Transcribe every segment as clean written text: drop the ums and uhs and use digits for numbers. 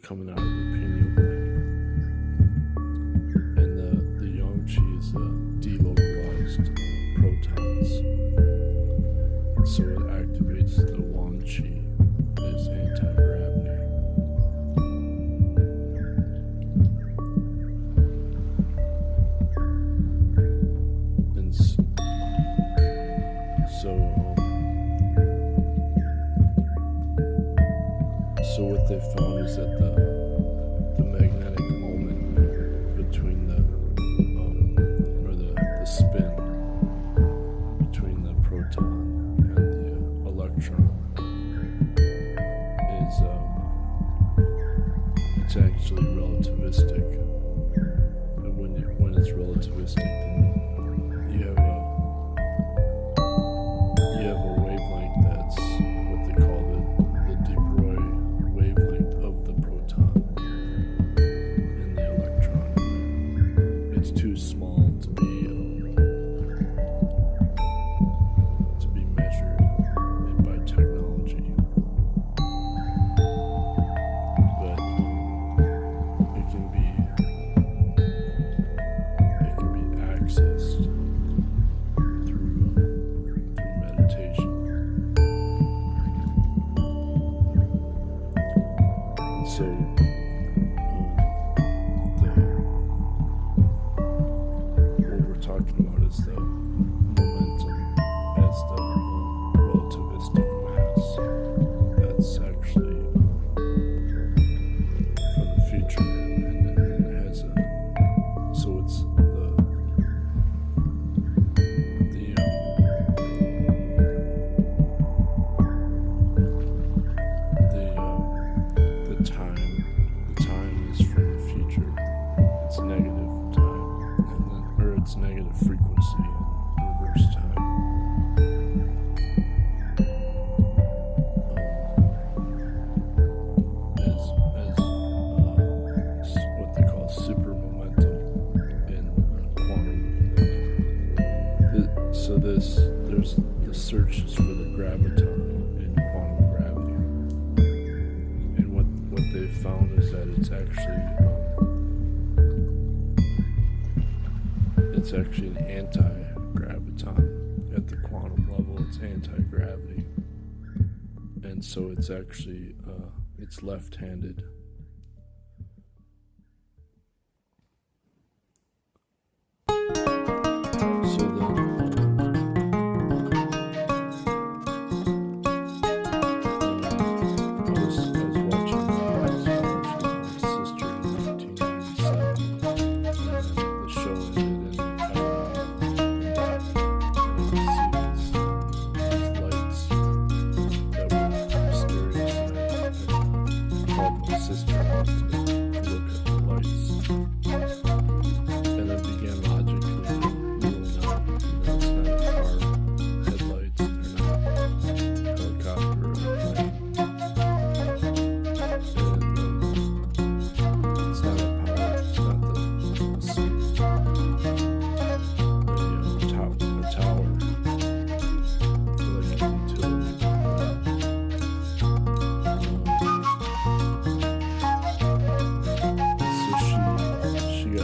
coming out of the pineal gland. And the Yuan Qi is delocalized protons. And so it activates the Yuan Qi as anti-gravity. And so what they found is that the magnetic moment between the spin between the proton and the electron is it's actually relativistic. And when it's relativistic, then you have a wavelength that's what they call the de Broglie wavelength of the proton and the electron. It's too small to be measured by technology, but it can be accessed through meditation. And so what we're talking about is the momentum as the relativistic mass that's actually from the future, and it has so it's the time is from the future. It's negative time, or it's negative frequency and reverse time. As what they call super momentum in quantum. So there's the searches for the graviton in quantum gravity, and what they found is that it's actually an anti-graviton. At the quantum level, it's anti-gravity, and so it's actually it's left-handed. So then I was watching X-Files with my sister in 1997, and the show ended, and I could see these lights that were mysterious, and I called my sister out to look at the lights, and then began logically ruling out, it's not a car headlights, they're not helicopter or plane, and it's not a power, it's not the tower, like a utility. So she got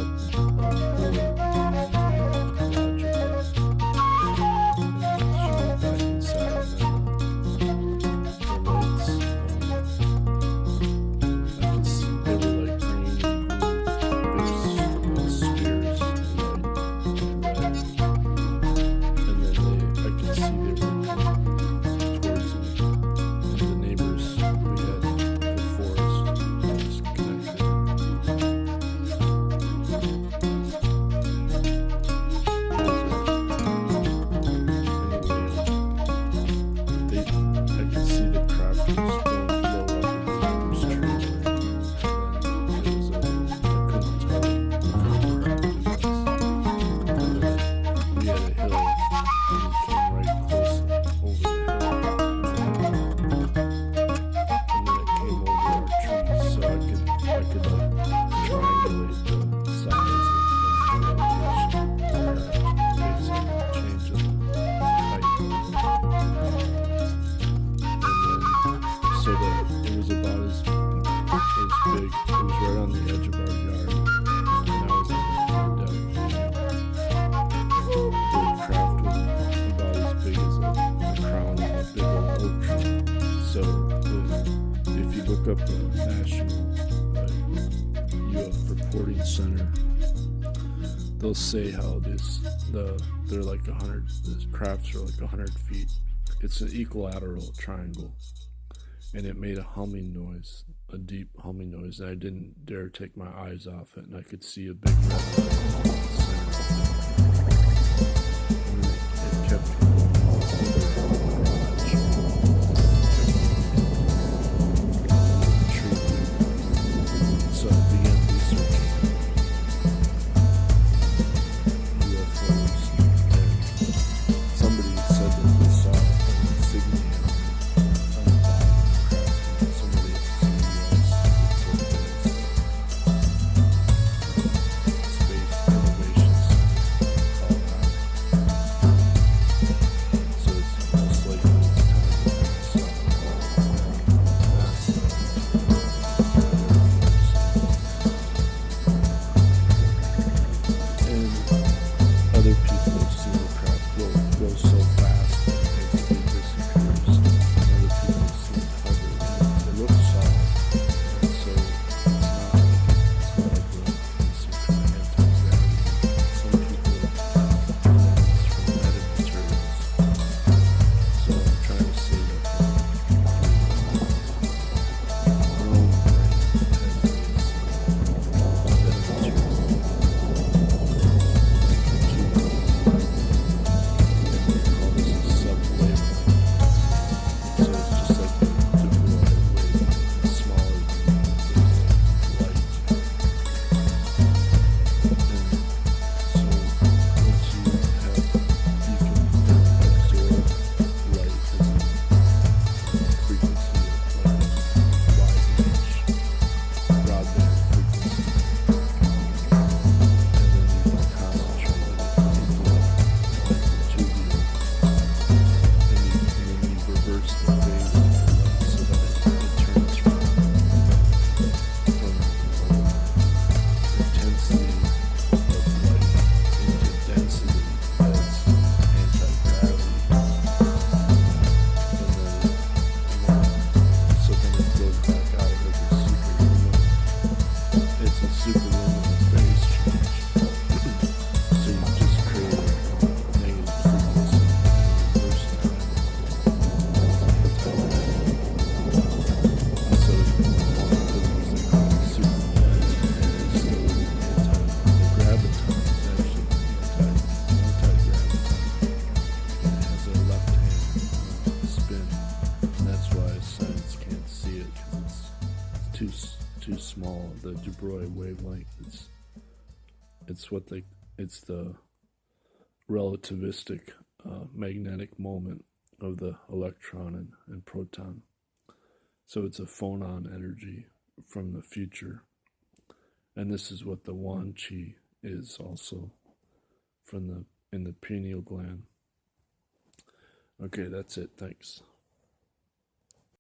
Reporting Center, they'll say how they're like 100, the crafts are like 100 feet. It's an equilateral triangle, and it made a humming noise, a deep humming noise, and I didn't dare take my eyes off it, and I could see a big red light in the center. And it kept going all over the tree. So I began researching UFOs, and somebody said that they saw an insignia on the bottom of the craft, and somebody else said Space Innovation Center called out. So it's most likely it's tied to NASA, and other people have seen the craft go so fast that it basically disappears. And other people have seen it hover, and it looks solid. And so it's not like research on anti-gravity. Some people have claimed it's from metamaterials. So I'm trying to say that our own brain has these metamaterials. Too small, the de Broglie wavelength. It's the relativistic magnetic moment of the electron and proton. So it's a phonon energy from the future, and this is what the Yuan Qi is also in the pineal gland. Okay, that's it. Thanks.